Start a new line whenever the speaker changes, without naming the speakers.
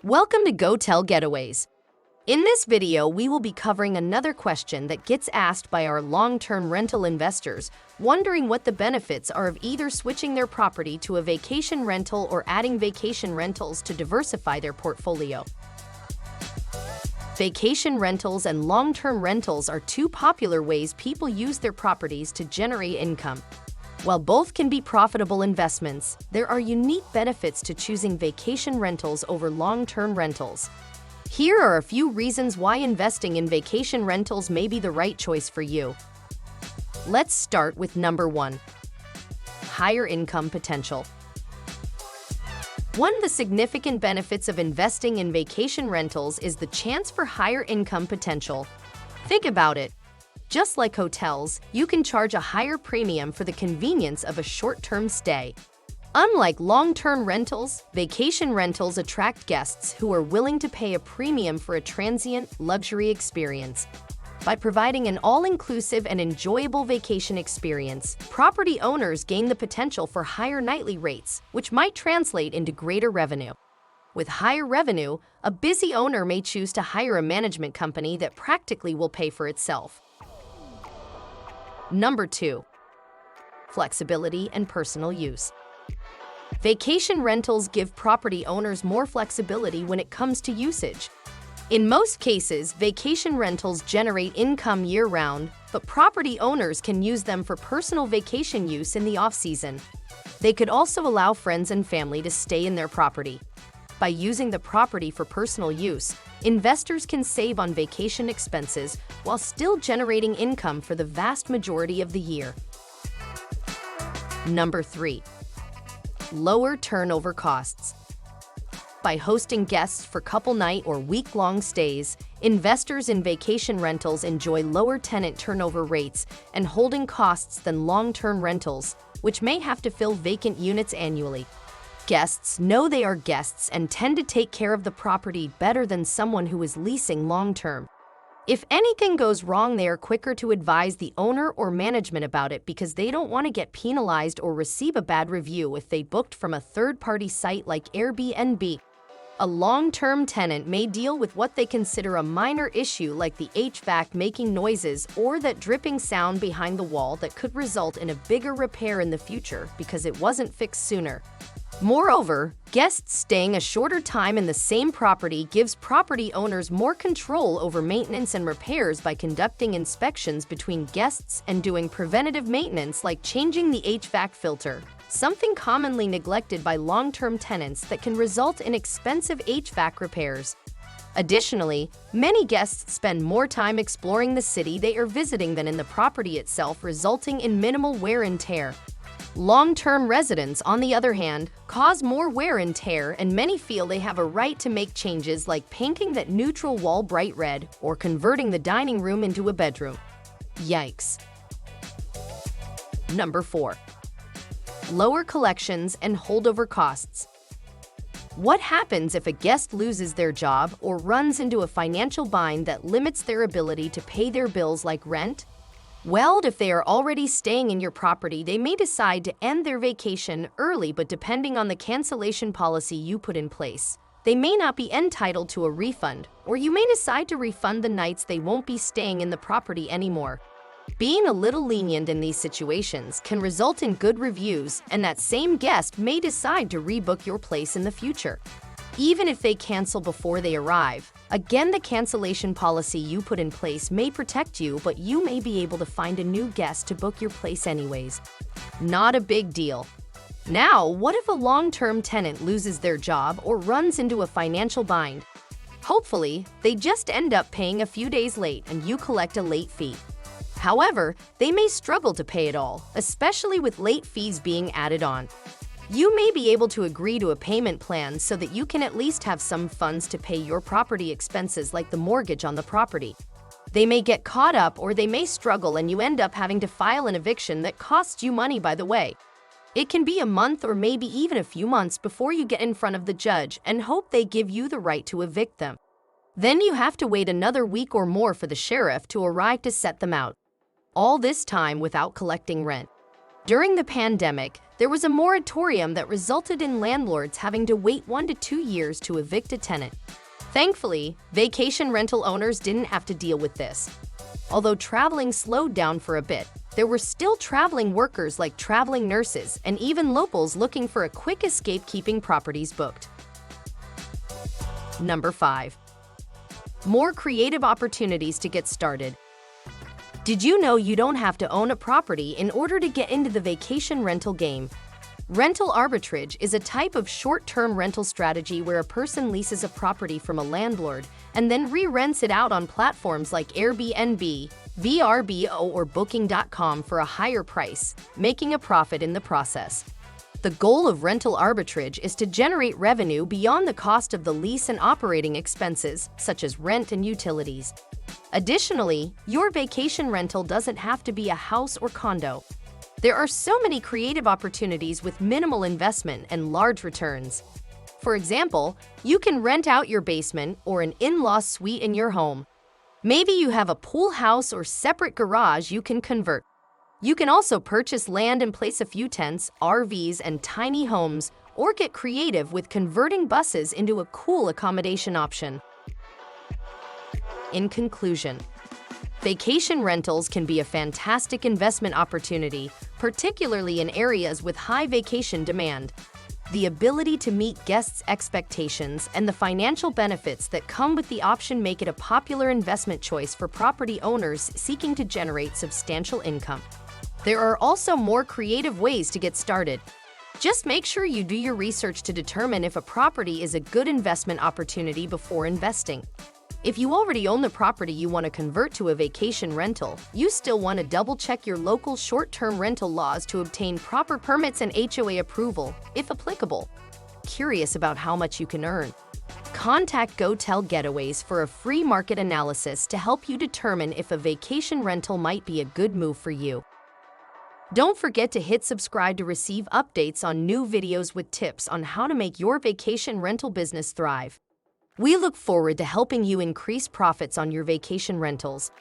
Welcome to Go Tell Getaways. In this video, we will be covering another question that gets asked by our long-term rental investors, wondering what the benefits are of either switching their property to a vacation rental or adding vacation rentals to diversify their portfolio. Vacation rentals and long-term rentals are two popular ways people use their properties to generate income. While both can be profitable investments, there are unique benefits to choosing vacation rentals over long-term rentals. Here are a few reasons why investing in vacation rentals may be the right choice for you. Let's start with number 1. Higher income potential. One of the significant benefits of investing in vacation rentals is the chance for higher income potential. Think about it. Just like hotels, you can charge a higher premium for the convenience of a short-term stay. Unlike long-term rentals, vacation rentals attract guests who are willing to pay a premium for a transient, luxury experience. By providing an all-inclusive and enjoyable vacation experience, property owners gain the potential for higher nightly rates, which might translate into greater revenue. With higher revenue, a busy owner may choose to hire a management company that practically will pay for itself. Number 2. Flexibility and personal use. Vacation rentals give property owners more flexibility when it comes to usage. In most cases, vacation rentals generate income year-round, but property owners can use them for personal vacation use in the off-season. They could also allow friends and family to stay in their property. By using the property for personal use, investors can save on vacation expenses while still generating income for the vast majority of the year. Number 3. Lower turnover costs. By hosting guests for couple night or week-long stays, investors in vacation rentals enjoy lower tenant turnover rates and holding costs than long-term rentals, which may have to fill vacant units annually. Guests know they are guests and tend to take care of the property better than someone who is leasing long-term. If anything goes wrong, they are quicker to advise the owner or management about it because they don't want to get penalized or receive a bad review if they booked from a third-party site like Airbnb. A long-term tenant may deal with what they consider a minor issue like the HVAC making noises or that dripping sound behind the wall that could result in a bigger repair in the future because it wasn't fixed sooner. Moreover, guests staying a shorter time in the same property gives property owners more control over maintenance and repairs by conducting inspections between guests and doing preventative maintenance like changing the HVAC filter, something commonly neglected by long-term tenants that can result in expensive HVAC repairs. Additionally, many guests spend more time exploring the city they are visiting than in the property itself, resulting in minimal wear and tear. Long-term residents, on the other hand, cause more wear and tear, and many feel they have a right to make changes like painting that neutral wall bright red or converting the dining room into a bedroom. Yikes. Number 4. Lower collections and holdover costs. What happens if a guest loses their job or runs into a financial bind that limits their ability to pay their bills like rent? Well, if they are already staying in your property, they may decide to end their vacation early, but depending on the cancellation policy you put in place, they may not be entitled to a refund, or you may decide to refund the nights they won't be staying in the property anymore. Being a little lenient in these situations can result in good reviews, and that same guest may decide to rebook your place in the future. Even if they cancel before they arrive, again, the cancellation policy you put in place may protect you, but you may be able to find a new guest to book your place anyways. Not a big deal. Now, what if a long-term tenant loses their job or runs into a financial bind? Hopefully, they just end up paying a few days late and you collect a late fee. However, they may struggle to pay it all, especially with late fees being added on. You may be able to agree to a payment plan so that you can at least have some funds to pay your property expenses like the mortgage on the property. They may get caught up or they may struggle and you end up having to file an eviction that costs you money, by the way. It can be a month or maybe even a few months before you get in front of the judge and hope they give you the right to evict them. Then you have to wait another week or more for the sheriff to arrive to set them out. All this time without collecting rent. During the pandemic, there was a moratorium that resulted in landlords having to wait 1 to 2 years to evict a tenant. Thankfully, vacation rental owners didn't have to deal with this. Although traveling slowed down for a bit, there were still traveling workers like traveling nurses and even locals looking for a quick escape keeping properties booked. Number 5. More creative opportunities to get started. Did you know you don't have to own a property in order to get into the vacation rental game? Rental arbitrage is a type of short-term rental strategy where a person leases a property from a landlord and then re-rents it out on platforms like Airbnb, VRBO, or Booking.com for a higher price, making a profit in the process. The goal of rental arbitrage is to generate revenue beyond the cost of the lease and operating expenses, such as rent and utilities. Additionally, your vacation rental doesn't have to be a house or condo. There are so many creative opportunities with minimal investment and large returns. For example, you can rent out your basement or an in-law suite in your home. Maybe you have a pool house or separate garage you can convert. You can also purchase land and place a few tents, RVs, and tiny homes, or get creative with converting buses into a cool accommodation option. In conclusion, vacation rentals can be a fantastic investment opportunity, particularly in areas with high vacation demand. The ability to meet guests' expectations and the financial benefits that come with the option make it a popular investment choice for property owners seeking to generate substantial income. There are also more creative ways to get started. Just make sure you do your research to determine if a property is a good investment opportunity before investing. If you already own the property you want to convert to a vacation rental, you still want to double-check your local short-term rental laws to obtain proper permits and HOA approval, if applicable. Curious about how much you can earn? Contact GoTel Getaways for a free market analysis to help you determine if a vacation rental might be a good move for you. Don't forget to hit subscribe to receive updates on new videos with tips on how to make your vacation rental business thrive. We look forward to helping you increase profits on your vacation rentals.